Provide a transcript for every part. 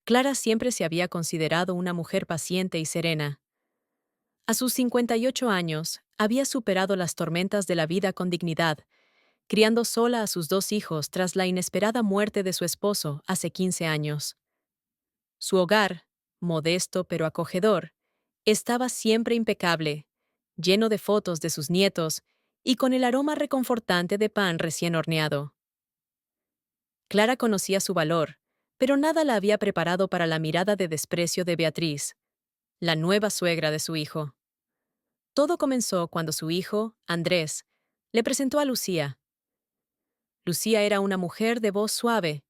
Clara siempre se había considerado una mujer paciente y serena. A sus 58 años, había superado las tormentas de la vida con dignidad, criando sola a sus dos hijos tras la inesperada muerte de su esposo hace 15 años. Su hogar, modesto pero acogedor, estaba siempre impecable, lleno de fotos de sus nietos y con el aroma reconfortante de pan recién horneado. Clara conocía su valor, pero nada la había preparado para la mirada de desprecio de Beatriz, la nueva suegra de su hijo. Todo comenzó cuando su hijo, Andrés, le presentó a Lucía. Lucía era una mujer de voz suave,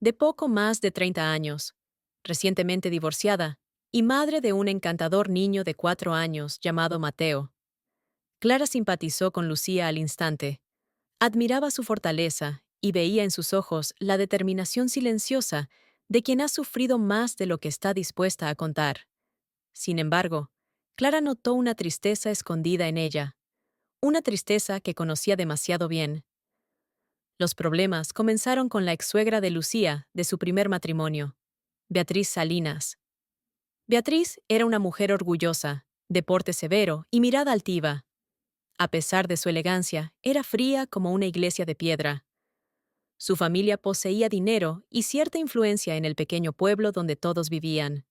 de poco más de 30 años, recientemente divorciada, y madre de un encantador niño de 4 años llamado Mateo. Clara simpatizó con Lucía al instante. Admiraba su fortaleza y veía en sus ojos la determinación silenciosa de quien ha sufrido más de lo que está dispuesta a contar. Sin embargo, Clara notó una tristeza escondida en ella, una tristeza que conocía demasiado bien. Los problemas comenzaron con la ex-suegra de Lucía, de su primer matrimonio, Beatriz Salinas. Beatriz era una mujer orgullosa, de porte severo y mirada altiva. A pesar de su elegancia, era fría como una iglesia de piedra. Su familia poseía dinero y cierta influencia en el pequeño pueblo donde todos vivían.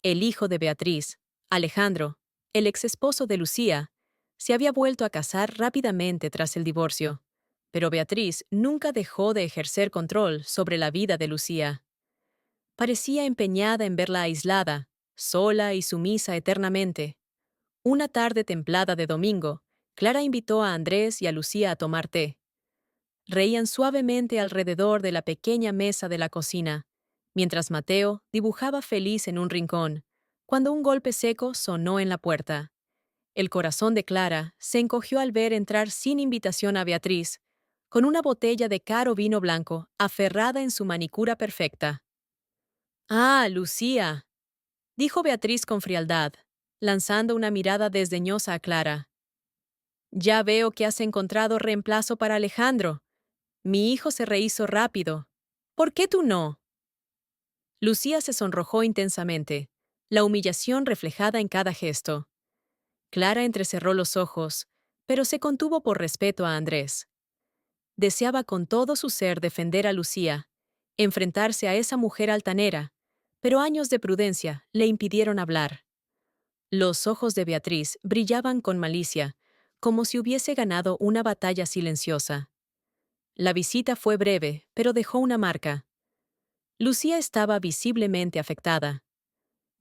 El hijo de Beatriz, Alejandro, el ex-esposo de Lucía, se había vuelto a casar rápidamente tras el divorcio, pero Beatriz nunca dejó de ejercer control sobre la vida de Lucía. Parecía empeñada en verla aislada, sola y sumisa eternamente. Una tarde templada de domingo, Clara invitó a Andrés y a Lucía a tomar té. Reían suavemente alrededor de la pequeña mesa de la cocina, mientras Mateo dibujaba feliz en un rincón, cuando un golpe seco sonó en la puerta. El corazón de Clara se encogió al ver entrar sin invitación a Beatriz, con una botella de caro vino blanco aferrada en su manicura perfecta. «Ah, Lucía», dijo Beatriz con frialdad, lanzando una mirada desdeñosa a Clara. «Ya veo que has encontrado reemplazo para Alejandro. Mi hijo se rehízo rápido. ¿Por qué tú no?» Lucía se sonrojó intensamente, la humillación reflejada en cada gesto. Clara entrecerró los ojos, pero se contuvo por respeto a Andrés. Deseaba con todo su ser defender a Lucía, enfrentarse a esa mujer altanera, pero años de prudencia le impidieron hablar. Los ojos de Beatriz brillaban con malicia, como si hubiese ganado una batalla silenciosa. La visita fue breve, pero dejó una marca. Lucía estaba visiblemente afectada.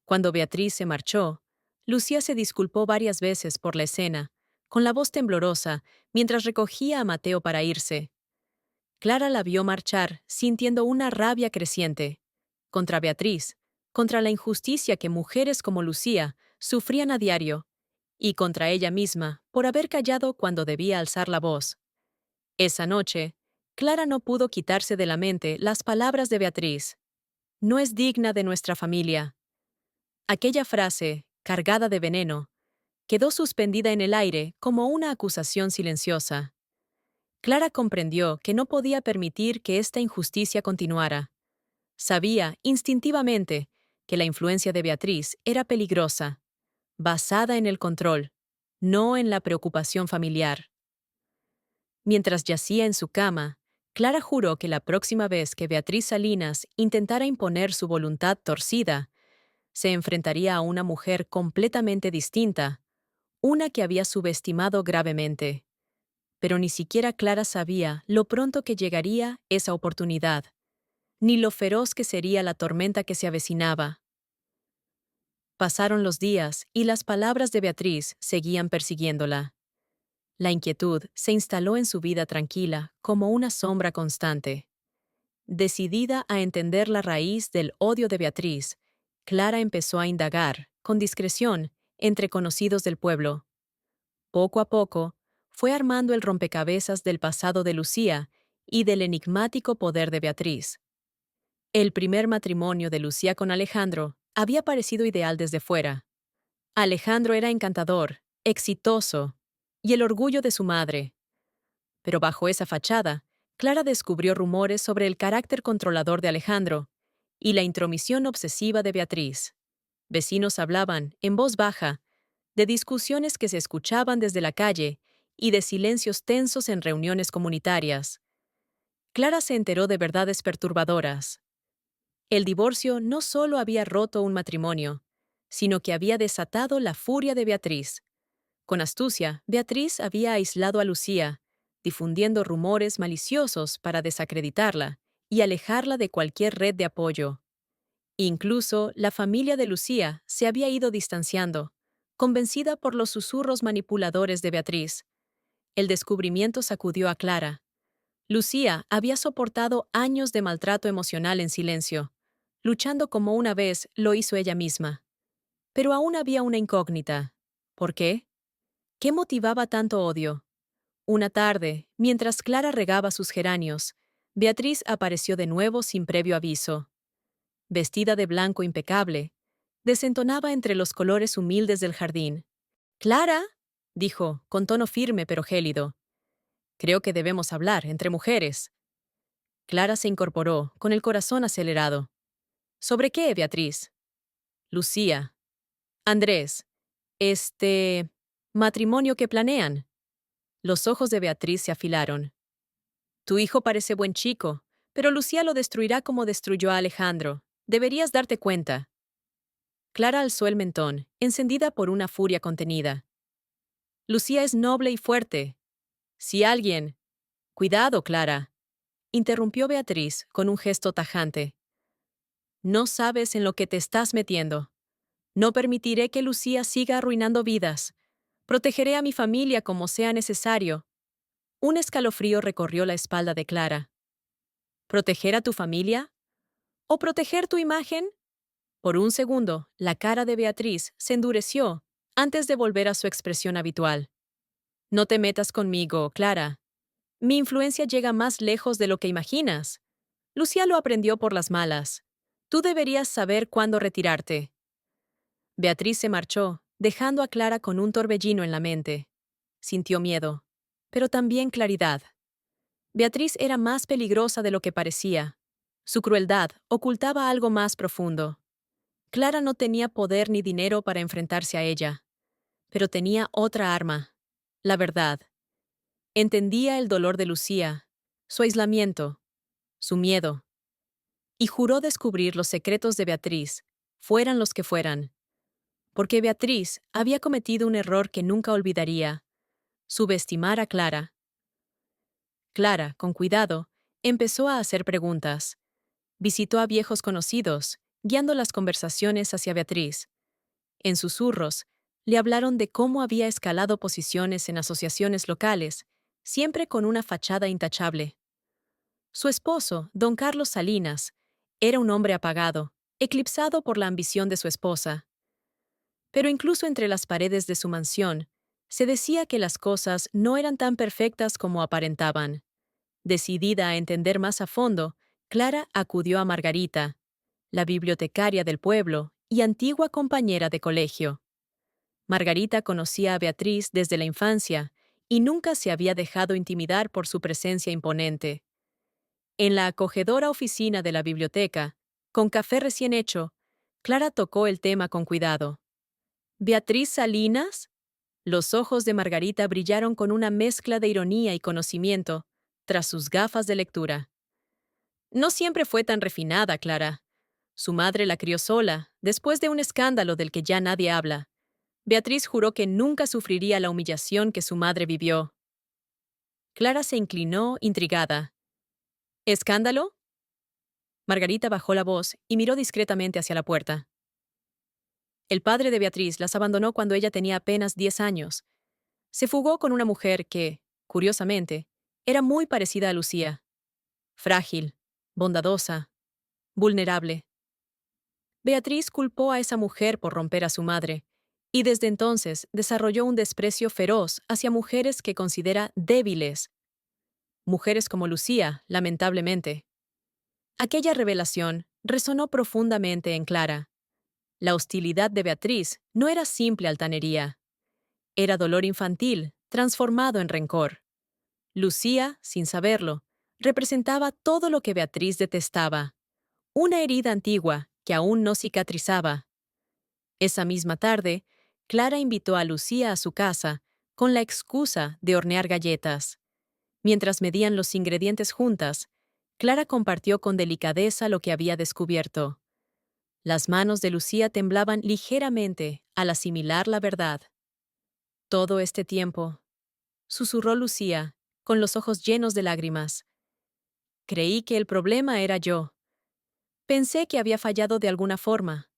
Cuando Beatriz se marchó, Lucía se disculpó varias veces por la escena, con la voz temblorosa, mientras recogía a Mateo para irse. Clara la vio marchar, sintiendo una rabia creciente. Contra Beatriz, contra la injusticia que mujeres como Lucía sufrían a diario, y contra ella misma por haber callado cuando debía alzar la voz. Esa noche, Clara no pudo quitarse de la mente las palabras de Beatriz. «No es digna de nuestra familia». Aquella frase, cargada de veneno, quedó suspendida en el aire como una acusación silenciosa. Clara comprendió que no podía permitir que esta injusticia continuara. Sabía, instintivamente, que la influencia de Beatriz era peligrosa, basada en el control, no en la preocupación familiar. Mientras yacía en su cama, Clara juró que la próxima vez que Beatriz Salinas intentara imponer su voluntad torcida, se enfrentaría a una mujer completamente distinta, una que había subestimado gravemente. Pero ni siquiera Clara sabía lo pronto que llegaría esa oportunidad, ni lo feroz que sería la tormenta que se avecinaba. Pasaron los días y las palabras de Beatriz seguían persiguiéndola. La inquietud se instaló en su vida tranquila como una sombra constante. Decidida a entender la raíz del odio de Beatriz, Clara empezó a indagar, con discreción, entre conocidos del pueblo. Poco a poco, fue armando el rompecabezas del pasado de Lucía y del enigmático poder de Beatriz. El primer matrimonio de Lucía con Alejandro había parecido ideal desde fuera. Alejandro era encantador, exitoso, y el orgullo de su madre. Pero bajo esa fachada, Clara descubrió rumores sobre el carácter controlador de Alejandro y la intromisión obsesiva de Beatriz. Vecinos hablaban, en voz baja, de discusiones que se escuchaban desde la calle y de silencios tensos en reuniones comunitarias. Clara se enteró de verdades perturbadoras. El divorcio no solo había roto un matrimonio, sino que había desatado la furia de Beatriz. Con astucia, Beatriz había aislado a Lucía, difundiendo rumores maliciosos para desacreditarla y alejarla de cualquier red de apoyo. Incluso la familia de Lucía se había ido distanciando, convencida por los susurros manipuladores de Beatriz. El descubrimiento sacudió a Clara. Lucía había soportado años de maltrato emocional en silencio, luchando como una vez lo hizo ella misma. Pero aún había una incógnita. ¿Por qué? ¿Qué motivaba tanto odio? Una tarde, mientras Clara regaba sus geranios, Beatriz apareció de nuevo sin previo aviso. Vestida de blanco impecable, desentonaba entre los colores humildes del jardín. «¡Clara!», dijo, con tono firme pero gélido. «Creo que debemos hablar, entre mujeres». Clara se incorporó, con el corazón acelerado. «¿Sobre qué, Beatriz?» «Lucía. Andrés. Matrimonio que planean». Los ojos de Beatriz se afilaron. «Tu hijo parece buen chico, pero Lucía lo destruirá como destruyó a Alejandro. Deberías darte cuenta». Clara alzó el mentón, encendida por una furia contenida. «Lucía es noble y fuerte. Si alguien...» «Cuidado, Clara», interrumpió Beatriz con un gesto tajante. «No sabes en lo que te estás metiendo. No permitiré que Lucía siga arruinando vidas. Protegeré a mi familia como sea necesario». Un escalofrío recorrió la espalda de Clara. ¿Proteger a tu familia? ¿O proteger tu imagen? Por un segundo, la cara de Beatriz se endureció antes de volver a su expresión habitual. «No te metas conmigo, Clara. Mi influencia llega más lejos de lo que imaginas. Lucía lo aprendió por las malas. Tú deberías saber cuándo retirarte». Beatriz se marchó, dejando a Clara con un torbellino en la mente. Sintió miedo, pero también claridad. Beatriz era más peligrosa de lo que parecía. Su crueldad ocultaba algo más profundo. Clara no tenía poder ni dinero para enfrentarse a ella, pero tenía otra arma: la verdad. Entendía el dolor de Lucía, su aislamiento, su miedo, y juró descubrir los secretos de Beatriz, fueran los que fueran. Porque Beatriz había cometido un error que nunca olvidaría: subestimar a Clara. Clara, con cuidado, empezó a hacer preguntas. Visitó a viejos conocidos, guiando las conversaciones hacia Beatriz. En susurros, le hablaron de cómo había escalado posiciones en asociaciones locales, siempre con una fachada intachable. Su esposo, don Carlos Salinas, era un hombre apagado, eclipsado por la ambición de su esposa. Pero incluso entre las paredes de su mansión, se decía que las cosas no eran tan perfectas como aparentaban. Decidida a entender más a fondo, Clara acudió a Margarita, la bibliotecaria del pueblo y antigua compañera de colegio. Margarita conocía a Beatriz desde la infancia y nunca se había dejado intimidar por su presencia imponente. En la acogedora oficina de la biblioteca, con café recién hecho, Clara tocó el tema con cuidado. «¿Beatriz Salinas?». Los ojos de Margarita brillaron con una mezcla de ironía y conocimiento, tras sus gafas de lectura. «No siempre fue tan refinada, Clara. Su madre la crió sola, después de un escándalo del que ya nadie habla. Beatriz juró que nunca sufriría la humillación que su madre vivió». Clara se inclinó, intrigada. «¿Escándalo?». Margarita bajó la voz y miró discretamente hacia la puerta. «El padre de Beatriz las abandonó cuando ella tenía apenas 10 años. Se fugó con una mujer que, curiosamente, era muy parecida a Lucía. Frágil, bondadosa, vulnerable. Beatriz culpó a esa mujer por romper a su madre, y desde entonces desarrolló un desprecio feroz hacia mujeres que considera débiles. Mujeres como Lucía, lamentablemente. Aquella revelación resonó profundamente en Clara. La hostilidad de Beatriz no era simple altanería. Era dolor infantil, transformado en rencor. Lucía, sin saberlo, representaba todo lo que Beatriz detestaba: una herida antigua que aún no cicatrizaba. Esa misma tarde, Clara invitó a Lucía a su casa con la excusa de hornear galletas. Mientras medían los ingredientes juntas, Clara compartió con delicadeza lo que había descubierto. Las manos de Lucía temblaban ligeramente al asimilar la verdad. Todo este tiempo, susurró Lucía, con los ojos llenos de lágrimas. Creí que el problema era yo. Pensé que había fallado de alguna forma.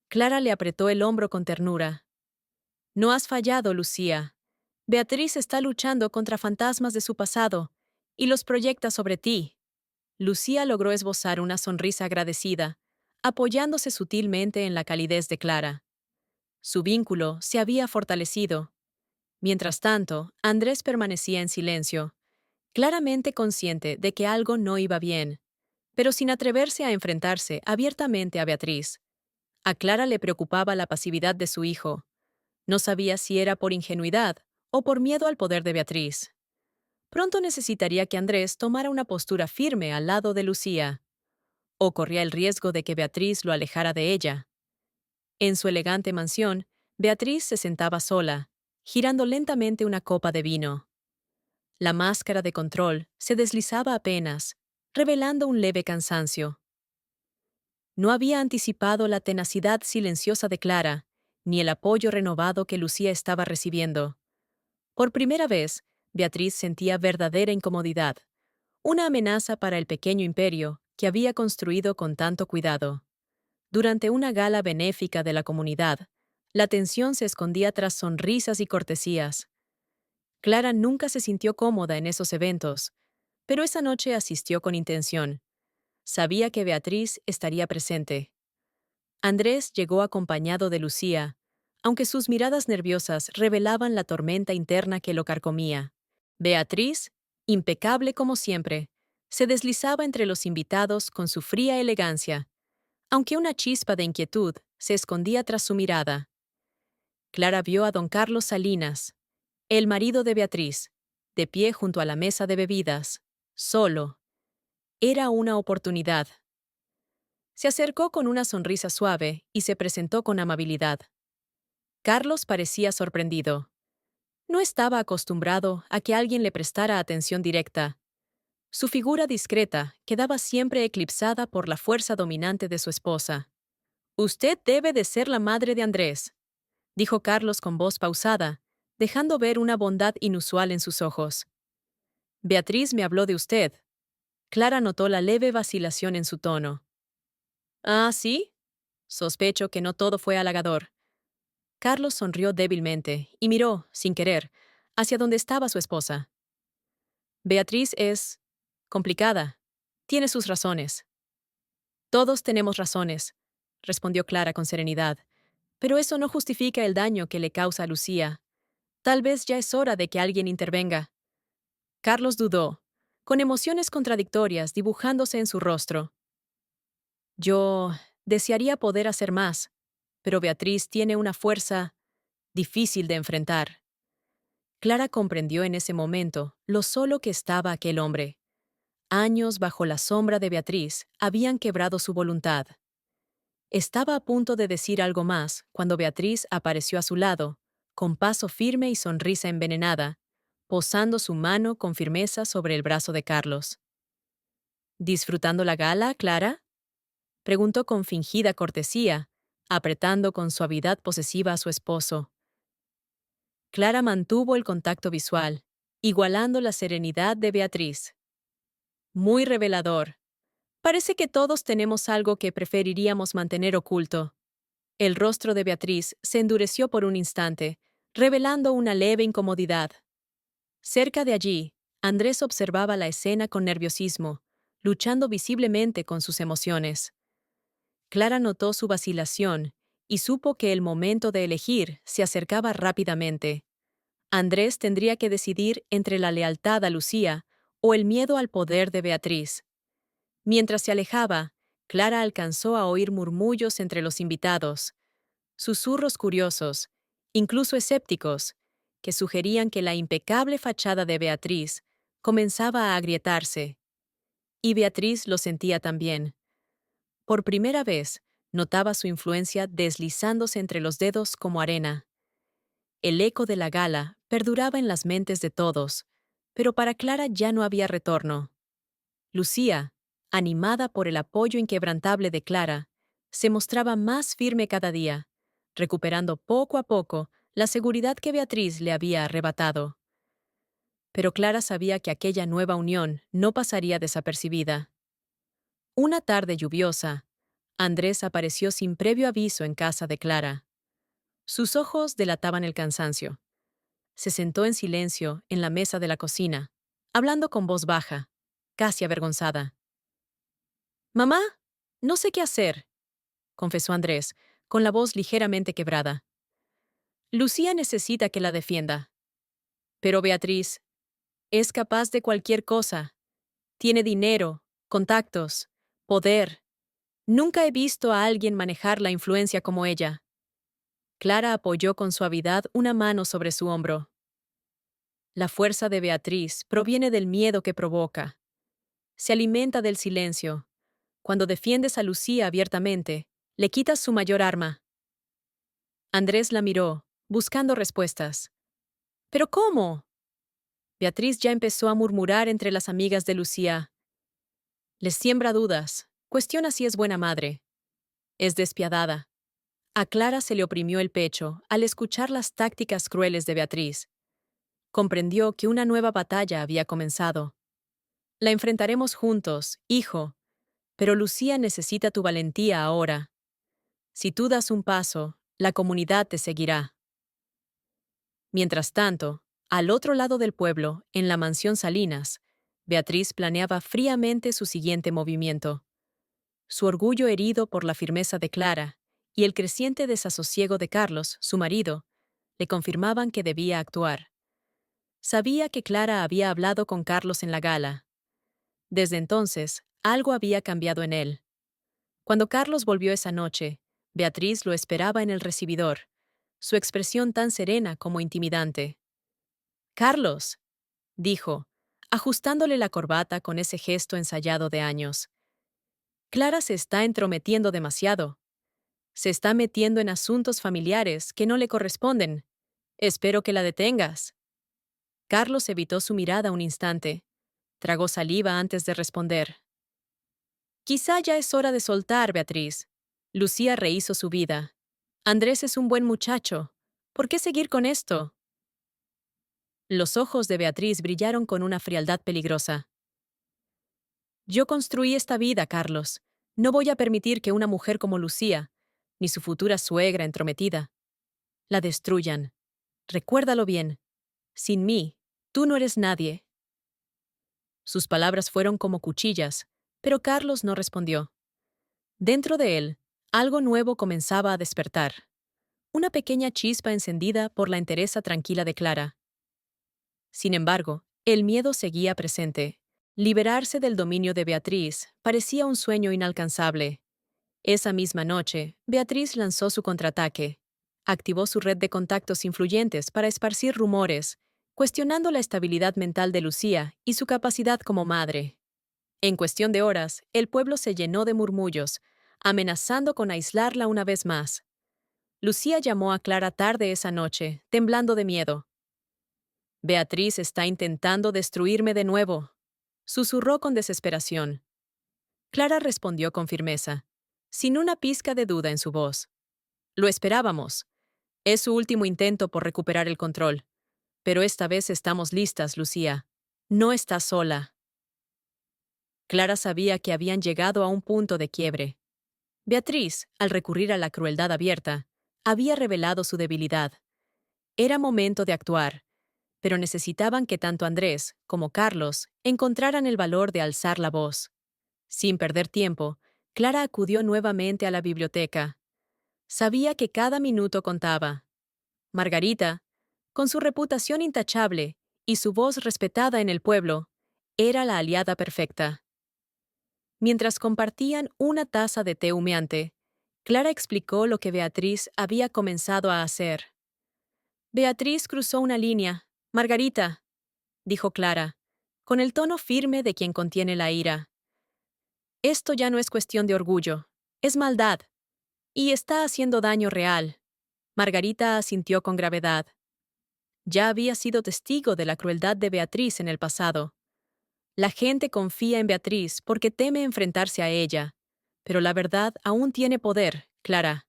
Clara le apretó el hombro con ternura. No has fallado, Lucía. Beatriz está luchando contra fantasmas de su pasado y los proyecta sobre ti. Lucía logró esbozar una sonrisa agradecida, apoyándose sutilmente en la calidez de Clara. Su vínculo se había fortalecido. Mientras tanto, Andrés permanecía en silencio, claramente consciente de que algo no iba bien, pero sin atreverse a enfrentarse abiertamente a Beatriz. A Clara le preocupaba la pasividad de su hijo. No sabía si era por ingenuidad o por miedo al poder de Beatriz. Pronto necesitaría que Andrés tomara una postura firme al lado de Lucía, o corría el riesgo de que Beatriz lo alejara de ella. En su elegante mansión, Beatriz se sentaba sola, girando lentamente una copa de vino. La máscara de control se deslizaba apenas, revelando un leve cansancio. No había anticipado la tenacidad silenciosa de Clara, ni el apoyo renovado que Lucía estaba recibiendo. Por primera vez, Beatriz sentía verdadera incomodidad, una amenaza para el pequeño imperio que había construido con tanto cuidado. Durante una gala benéfica de la comunidad, la tensión se escondía tras sonrisas y cortesías. Clara nunca se sintió cómoda en esos eventos, pero esa noche asistió con intención. Sabía que Beatriz estaría presente. Andrés llegó acompañado de Lucía, aunque sus miradas nerviosas revelaban la tormenta interna que lo carcomía. Beatriz, impecable como siempre, se deslizaba entre los invitados con su fría elegancia, aunque una chispa de inquietud se escondía tras su mirada. Clara vio a don Carlos Salinas, el marido de Beatriz, de pie junto a la mesa de bebidas, solo. Era una oportunidad. Se acercó con una sonrisa suave y se presentó con amabilidad. Carlos parecía sorprendido. No estaba acostumbrado a que alguien le prestara atención directa. Su figura discreta quedaba siempre eclipsada por la fuerza dominante de su esposa. «Usted debe de ser la madre de Andrés», dijo Carlos con voz pausada, dejando ver una bondad inusual en sus ojos. «Beatriz me habló de usted». Clara notó la leve vacilación en su tono. «¿Ah, sí?» Sospecho que no todo fue halagador. Carlos sonrió débilmente y miró, sin querer, hacia donde estaba su esposa. «Beatriz es complicada. Tiene sus razones». «Todos tenemos razones», respondió Clara con serenidad, «pero eso no justifica el daño que le causa a Lucía. Tal vez ya es hora de que alguien intervenga». Carlos dudó, con emociones contradictorias dibujándose en su rostro. «Yo desearía poder hacer más, pero Beatriz tiene una fuerza difícil de enfrentar». Clara comprendió en ese momento lo solo que estaba aquel hombre. Años bajo la sombra de Beatriz habían quebrado su voluntad. Estaba a punto de decir algo más cuando Beatriz apareció a su lado, con paso firme y sonrisa envenenada, posando su mano con firmeza sobre el brazo de Carlos. «¿Disfrutando la gala, Clara?», preguntó con fingida cortesía, apretando con suavidad posesiva a su esposo. Clara mantuvo el contacto visual, igualando la serenidad de Beatriz. «Muy revelador. Parece que todos tenemos algo que preferiríamos mantener oculto». El rostro de Beatriz se endureció por un instante, revelando una leve incomodidad. Cerca de allí, Andrés observaba la escena con nerviosismo, luchando visiblemente con sus emociones. Clara notó su vacilación y supo que el momento de elegir se acercaba rápidamente. Andrés tendría que decidir entre la lealtad a Lucía o el miedo al poder de Beatriz. Mientras se alejaba, Clara alcanzó a oír murmullos entre los invitados, susurros curiosos, incluso escépticos, que sugerían que la impecable fachada de Beatriz comenzaba a agrietarse. Y Beatriz lo sentía también. Por primera vez, notaba su influencia deslizándose entre los dedos como arena. El eco de la gala perduraba en las mentes de todos, pero para Clara ya no había retorno. Lucía, animada por el apoyo inquebrantable de Clara, se mostraba más firme cada día, recuperando poco a poco la seguridad que Beatriz le había arrebatado. Pero Clara sabía que aquella nueva unión no pasaría desapercibida. Una tarde lluviosa, Andrés apareció sin previo aviso en casa de Clara. Sus ojos delataban el cansancio. Se sentó en silencio en la mesa de la cocina, hablando con voz baja, casi avergonzada. «Mamá, no sé qué hacer», confesó Andrés, con la voz ligeramente quebrada. «Lucía necesita que la defienda. Pero Beatriz es capaz de cualquier cosa. Tiene dinero, contactos, poder. Nunca he visto a alguien manejar la influencia como ella». Clara apoyó con suavidad una mano sobre su hombro. «La fuerza de Beatriz proviene del miedo que provoca. Se alimenta del silencio. Cuando defiendes a Lucía abiertamente, le quitas su mayor arma». Andrés la miró, buscando respuestas. «¿Pero cómo?». Beatriz ya empezó a murmurar entre las amigas de Lucía. Les siembra dudas, cuestiona si es buena madre. Es despiadada. A Clara se le oprimió el pecho al escuchar las tácticas crueles de Beatriz. Comprendió que una nueva batalla había comenzado. «La enfrentaremos juntos, hijo, pero Lucía necesita tu valentía ahora. Si tú das un paso, la comunidad te seguirá». Mientras tanto, al otro lado del pueblo, en la mansión Salinas, Beatriz planeaba fríamente su siguiente movimiento. Su orgullo herido por la firmeza de Clara y el creciente desasosiego de Carlos, su marido, le confirmaban que debía actuar. Sabía que Clara había hablado con Carlos en la gala. Desde entonces, algo había cambiado en él. Cuando Carlos volvió esa noche, Beatriz lo esperaba en el recibidor, su expresión tan serena como intimidante. «Carlos», dijo, ajustándole la corbata con ese gesto ensayado de años. «Clara se está entrometiendo demasiado. Se está metiendo en asuntos familiares que no le corresponden. Espero que la detengas». Carlos evitó su mirada un instante. Tragó saliva antes de responder. «Quizá ya es hora de soltar, Beatriz. Lucía rehizo su vida. Andrés es un buen muchacho. ¿Por qué seguir con esto?». Los ojos de Beatriz brillaron con una frialdad peligrosa. «Yo construí esta vida, Carlos. No voy a permitir que una mujer como Lucía, ni su futura suegra entrometida, la destruyan. Recuérdalo bien. Sin mí, tú no eres nadie». Sus palabras fueron como cuchillas, pero Carlos no respondió. Dentro de él, algo nuevo comenzaba a despertar. Una pequeña chispa encendida por la entereza tranquila de Clara. Sin embargo, el miedo seguía presente. Liberarse del dominio de Beatriz parecía un sueño inalcanzable. Esa misma noche, Beatriz lanzó su contraataque. Activó su red de contactos influyentes para esparcir rumores, cuestionando la estabilidad mental de Lucía y su capacidad como madre. En cuestión de horas, el pueblo se llenó de murmullos, amenazando con aislarla una vez más. Lucía llamó a Clara tarde esa noche, temblando de miedo. «Beatriz está intentando destruirme de nuevo», susurró con desesperación. Clara respondió con firmeza, sin una pizca de duda en su voz. «Lo esperábamos. Es su último intento por recuperar el control. Pero esta vez estamos listas, Lucía. No estás sola». Clara sabía que habían llegado a un punto de quiebre. Beatriz, al recurrir a la crueldad abierta, había revelado su debilidad. Era momento de actuar, pero necesitaban que tanto Andrés como Carlos encontraran el valor de alzar la voz. Sin perder tiempo, Clara acudió nuevamente a la biblioteca. Sabía que cada minuto contaba. Margarita, con su reputación intachable y su voz respetada en el pueblo, era la aliada perfecta. Mientras compartían una taza de té humeante, Clara explicó lo que Beatriz había comenzado a hacer. «Beatriz cruzó una línea. Margarita», dijo Clara, con el tono firme de quien contiene la ira. «Esto ya no es cuestión de orgullo. es maldad y está haciendo daño real. Margarita asintió con gravedad. Ya había sido testigo de la crueldad de Beatriz en el pasado. La gente confía en Beatriz porque teme enfrentarse a ella, pero la verdad aún tiene poder, Clara.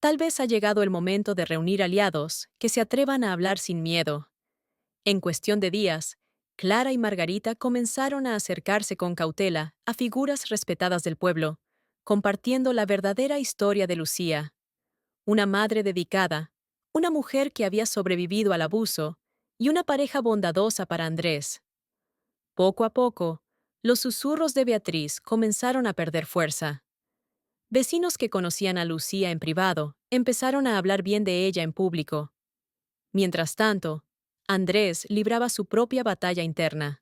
Tal vez ha llegado el momento de reunir aliados que se atrevan a hablar sin miedo. En cuestión de días, Clara y Margarita comenzaron a acercarse con cautela a figuras respetadas del pueblo, compartiendo la verdadera historia de Lucía, una madre dedicada, una mujer que había sobrevivido al abuso y una pareja bondadosa para Andrés. Poco a poco, los susurros de Beatriz comenzaron a perder fuerza. Vecinos que conocían a Lucía en privado empezaron a hablar bien de ella en público. Mientras tanto, Andrés libraba su propia batalla interna.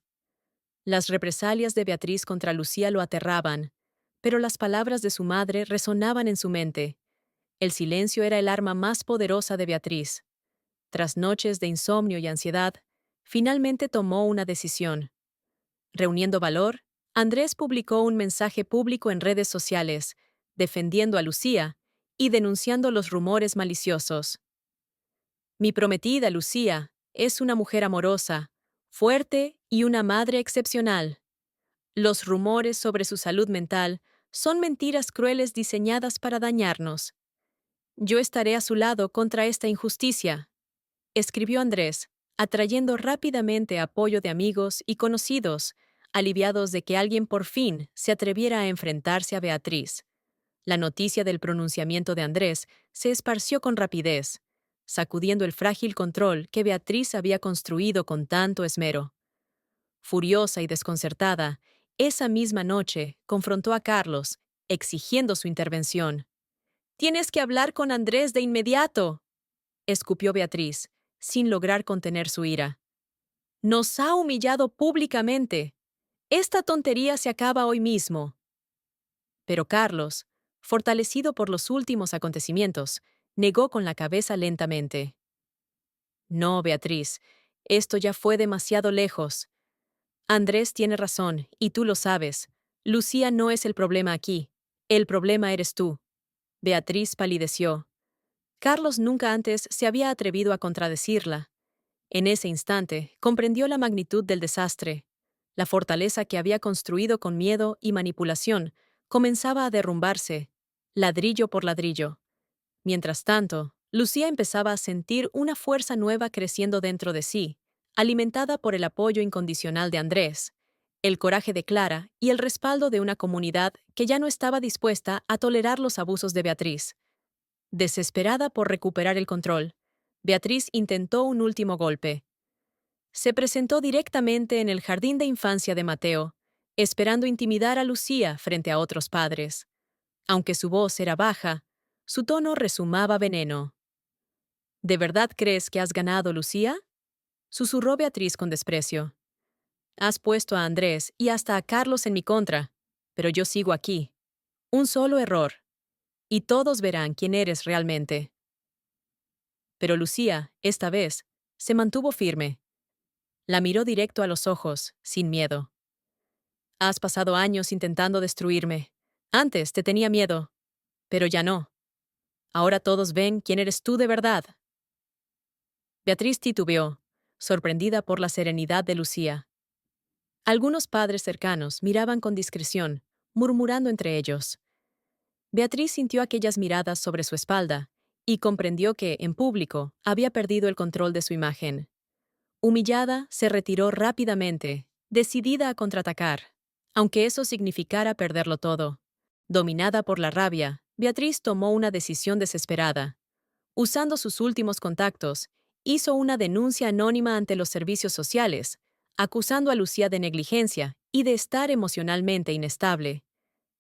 Las represalias de Beatriz contra Lucía lo aterraban, pero las palabras de su madre resonaban en su mente. El silencio era el arma más poderosa de Beatriz. Tras noches de insomnio y ansiedad, finalmente tomó una decisión. Reuniendo valor, Andrés publicó un mensaje público en redes sociales, defendiendo a Lucía y denunciando los rumores maliciosos. Mi prometida, Lucía, es una mujer amorosa, fuerte y una madre excepcional. Los rumores sobre su salud mental son mentiras crueles diseñadas para dañarnos. Yo estaré a su lado contra esta injusticia, escribió Andrés, atrayendo rápidamente apoyo de amigos y conocidos, aliviados de que alguien por fin se atreviera a enfrentarse a Beatriz. La noticia del pronunciamiento de Andrés se esparció con rapidez, sacudiendo el frágil control que Beatriz había construido con tanto esmero. Furiosa y desconcertada, esa misma noche confrontó a Carlos, exigiendo su intervención. «Tienes que hablar con Andrés de inmediato», escupió Beatriz, sin lograr contener su ira. «Nos ha humillado públicamente. Esta tontería se acaba hoy mismo». Pero Carlos, fortalecido por los últimos acontecimientos, negó con la cabeza lentamente. «No, Beatriz, esto ya fue demasiado lejos. Andrés tiene razón, y tú lo sabes. Lucía no es el problema aquí. El problema eres tú». Beatriz palideció. Carlos nunca antes se había atrevido a contradecirla. En ese instante, comprendió la magnitud del desastre. La fortaleza que había construido con miedo y manipulación comenzaba a derrumbarse, ladrillo por ladrillo. Mientras tanto, Lucía empezaba a sentir una fuerza nueva creciendo dentro de sí, alimentada por el apoyo incondicional de Andrés, el coraje de Clara y el respaldo de una comunidad que ya no estaba dispuesta a tolerar los abusos de Beatriz. Desesperada por recuperar el control, Beatriz intentó un último golpe. Se presentó directamente en el jardín de infancia de Mateo, esperando intimidar a Lucía frente a otros padres. Aunque su voz era baja, su tono rezumaba veneno. ¿De verdad crees que has ganado, Lucía?, susurró Beatriz con desprecio. Has puesto a Andrés y hasta a Carlos en mi contra, pero yo sigo aquí. Un solo error, y todos verán quién eres realmente. Pero Lucía, esta vez, se mantuvo firme. La miró directo a los ojos, sin miedo. Has pasado años intentando destruirme. Antes te tenía miedo, pero ya no. Ahora todos ven quién eres tú de verdad. Beatriz titubeó, sorprendida por la serenidad de Lucía. Algunos padres cercanos miraban con discreción, murmurando entre ellos. Beatriz sintió aquellas miradas sobre su espalda y comprendió que, en público, había perdido el control de su imagen. Humillada, se retiró rápidamente, decidida a contraatacar, aunque eso significara perderlo todo. Dominada por la rabia, Beatriz tomó una decisión desesperada. Usando sus últimos contactos, hizo una denuncia anónima ante los servicios sociales, acusando a Lucía de negligencia y de estar emocionalmente inestable.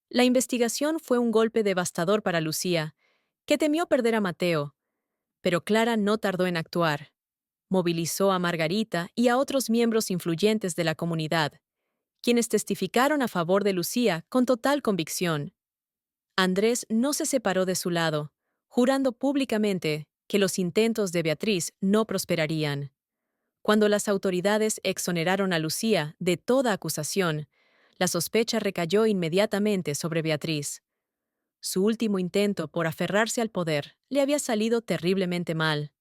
La investigación fue un golpe devastador para Lucía, que temió perder a Mateo, pero Clara no tardó en actuar. Movilizó a Margarita y a otros miembros influyentes de la comunidad, quienes testificaron a favor de Lucía con total convicción. Andrés no se separó de su lado, jurando públicamente que los intentos de Beatriz no prosperarían. Cuando las autoridades exoneraron a Lucía de toda acusación, la sospecha recayó inmediatamente sobre Beatriz. Su último intento por aferrarse al poder le había salido terriblemente mal.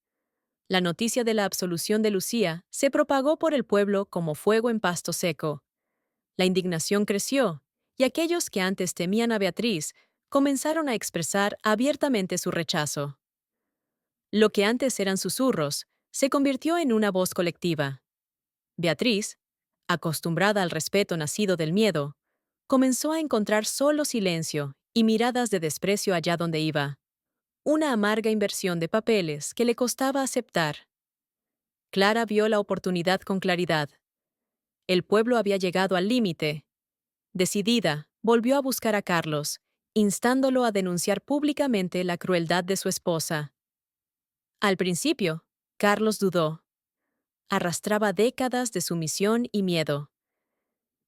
La noticia de la absolución de Lucía se propagó por el pueblo como fuego en pasto seco. La indignación creció, y aquellos que antes temían a Beatriz comenzaron a expresar abiertamente su rechazo. Lo que antes eran susurros se convirtió en una voz colectiva. Beatriz, acostumbrada al respeto nacido del miedo, comenzó a encontrar solo silencio y miradas de desprecio allá donde iba. Una amarga inversión de papeles que le costaba aceptar. Clara vio la oportunidad con claridad. El pueblo había llegado al límite. Decidida, volvió a buscar a Carlos, instándolo a denunciar públicamente la crueldad de su esposa. Al principio, Carlos dudó. Arrastraba décadas de sumisión y miedo.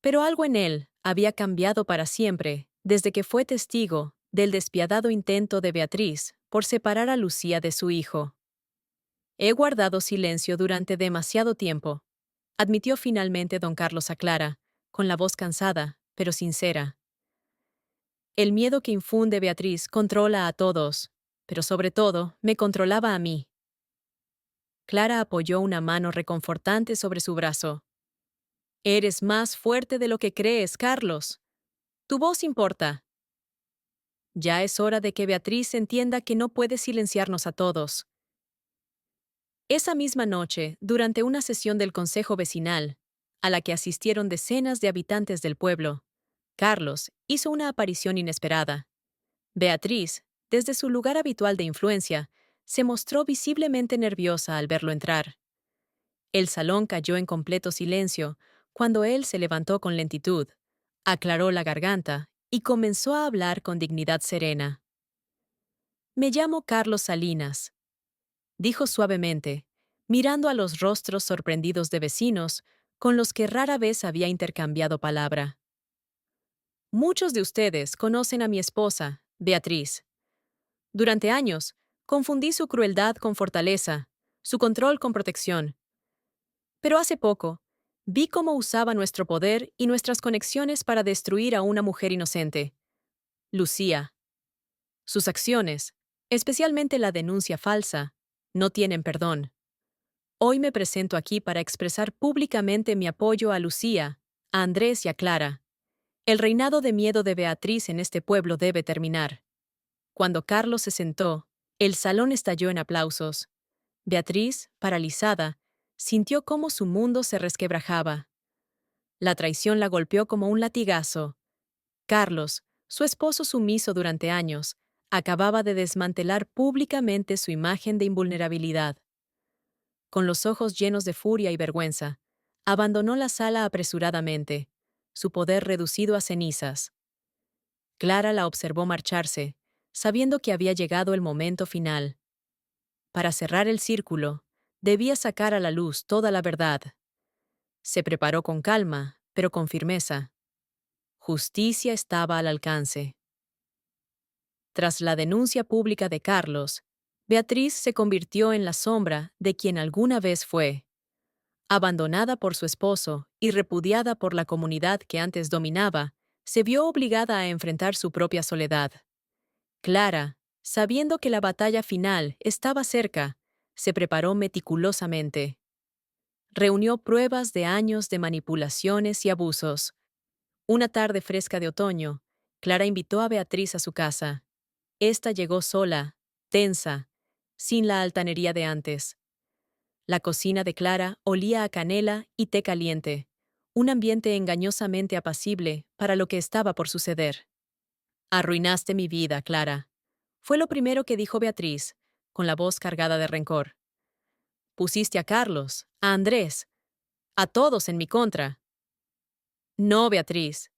Pero algo en él había cambiado para siempre desde que fue testigo del despiadado intento de Beatriz por separar a Lucía de su hijo. He guardado silencio durante demasiado tiempo, admitió finalmente don Carlos a Clara, con la voz cansada, pero sincera. El miedo que infunde Beatriz controla a todos, pero sobre todo me controlaba a mí. Clara apoyó una mano reconfortante sobre su brazo. Eres más fuerte de lo que crees, Carlos. Tu voz importa. Ya es hora de que Beatriz entienda que no puede silenciarnos a todos. Esa misma noche, durante una sesión del Consejo Vecinal, a la que asistieron decenas de habitantes del pueblo, Carlos hizo una aparición inesperada. Beatriz, desde su lugar habitual de influencia, se mostró visiblemente nerviosa al verlo entrar. El salón cayó en completo silencio cuando él se levantó con lentitud, aclaró la garganta y comenzó a hablar con dignidad serena. Me llamo Carlos Salinas, dijo suavemente, mirando a los rostros sorprendidos de vecinos con los que rara vez había intercambiado palabra. Muchos de ustedes conocen a mi esposa, Beatriz. Durante años, confundí su crueldad con fortaleza, su control con protección. Pero hace poco, vi cómo usaba nuestro poder y nuestras conexiones para destruir a una mujer inocente, Lucía. Sus acciones, especialmente la denuncia falsa, no tienen perdón. Hoy me presento aquí para expresar públicamente mi apoyo a Lucía, a Andrés y a Clara. El reinado de miedo de Beatriz en este pueblo debe terminar. Cuando Carlos se sentó, el salón estalló en aplausos. Beatriz, paralizada, sintió cómo su mundo se resquebrajaba. La traición la golpeó como un latigazo. Carlos, su esposo sumiso durante años, acababa de desmantelar públicamente su imagen de invulnerabilidad. Con los ojos llenos de furia y vergüenza, abandonó la sala apresuradamente, su poder reducido a cenizas. Clara la observó marcharse, sabiendo que había llegado el momento final. Para cerrar el círculo, debía sacar a la luz toda la verdad. Se preparó con calma, pero con firmeza. Justicia estaba al alcance. Tras la denuncia pública de Carlos, Beatriz se convirtió en la sombra de quien alguna vez fue. Abandonada por su esposo y repudiada por la comunidad que antes dominaba, se vio obligada a enfrentar su propia soledad. Clara, sabiendo que la batalla final estaba cerca, se preparó meticulosamente. Reunió pruebas de años de manipulaciones y abusos. Una tarde fresca de otoño, Clara invitó a Beatriz a su casa. Esta llegó sola, tensa, sin la altanería de antes. La cocina de Clara olía a canela y té caliente, un ambiente engañosamente apacible para lo que estaba por suceder. Arruinaste mi vida, Clara. Fue lo primero que dijo Beatriz, con la voz cargada de rencor. Pusiste a Carlos, a Andrés, a todos en mi contra. No, Beatriz,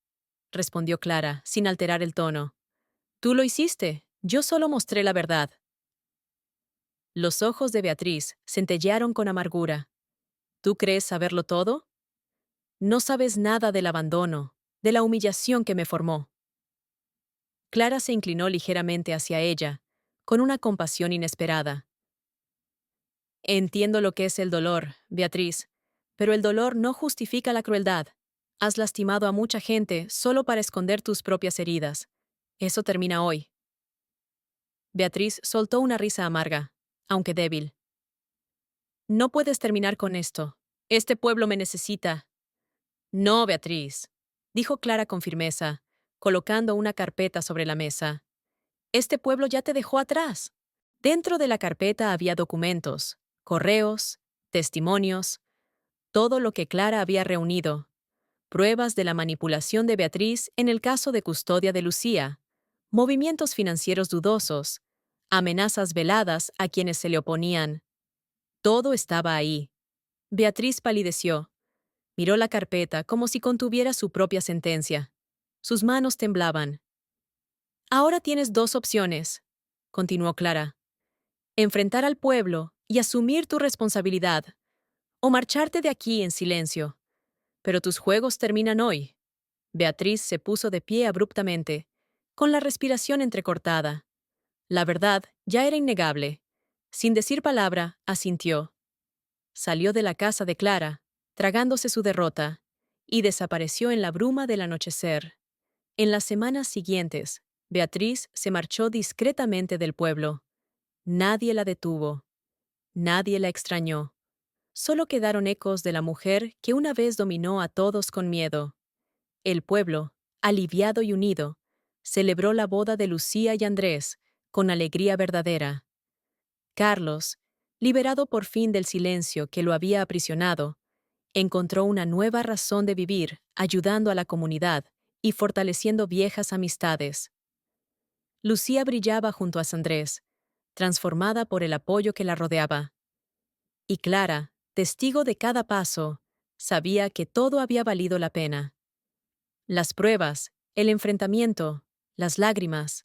respondió Clara, sin alterar el tono. Tú lo hiciste, yo solo mostré la verdad. Los ojos de Beatriz centellearon con amargura. ¿Tú crees saberlo todo? No sabes nada del abandono, de la humillación que me formó. Clara se inclinó ligeramente hacia ella, con una compasión inesperada. Entiendo lo que es el dolor, Beatriz, pero el dolor no justifica la crueldad. Has lastimado a mucha gente solo para esconder tus propias heridas. Eso termina hoy. Beatriz soltó una risa amarga, aunque débil. No puedes terminar con esto. Este pueblo me necesita. No, Beatriz, dijo Clara con firmeza, colocando una carpeta sobre la mesa. Este pueblo ya te dejó atrás. Dentro de la carpeta había documentos, correos, testimonios, todo lo que Clara había reunido, pruebas de la manipulación de Beatriz en el caso de custodia de Lucía, movimientos financieros dudosos, amenazas veladas a quienes se le oponían. Todo estaba ahí. Beatriz palideció. Miró la carpeta como si contuviera su propia sentencia. Sus manos temblaban. Ahora tienes dos opciones, continuó Clara. Enfrentar al pueblo y asumir tu responsabilidad, o marcharte de aquí en silencio. Pero tus juegos terminan hoy. Beatriz se puso de pie abruptamente, con la respiración entrecortada. La verdad ya era innegable. Sin decir palabra, asintió. Salió de la casa de Clara, tragándose su derrota, y desapareció en la bruma del anochecer. En las semanas siguientes, Beatriz se marchó discretamente del pueblo. Nadie la detuvo. Nadie la extrañó. Solo quedaron ecos de la mujer que una vez dominó a todos con miedo. El pueblo, aliviado y unido, celebró la boda de Lucía y Andrés con alegría verdadera. Carlos, liberado por fin del silencio que lo había aprisionado, encontró una nueva razón de vivir ayudando a la comunidad y fortaleciendo viejas amistades. Lucía brillaba junto a Andrés, transformada por el apoyo que la rodeaba. Y Clara, testigo de cada paso, sabía que todo había valido la pena. Las pruebas, el enfrentamiento, las lágrimas,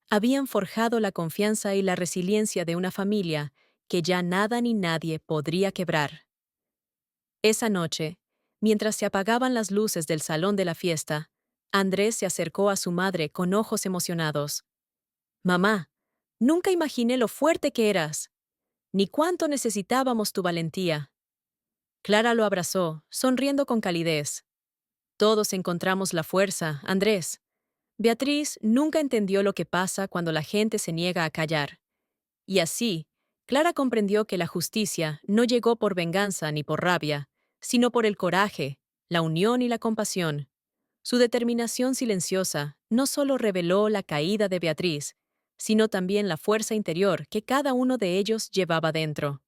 habían forjado la confianza y la resiliencia de una familia que ya nada ni nadie podría quebrar. Esa noche, mientras se apagaban las luces del salón de la fiesta, Andrés se acercó a su madre con ojos emocionados. «Mamá, nunca imaginé lo fuerte que eras, ni cuánto necesitábamos tu valentía». Clara lo abrazó, sonriendo con calidez. «Todos encontramos la fuerza, Andrés. Beatriz nunca entendió lo que pasa cuando la gente se niega a callar. Y así, Clara comprendió que la justicia no llegó por venganza ni por rabia, sino por el coraje, la unión y la compasión. Su determinación silenciosa no solo reveló la caída de Beatriz, sino también la fuerza interior que cada uno de ellos llevaba dentro.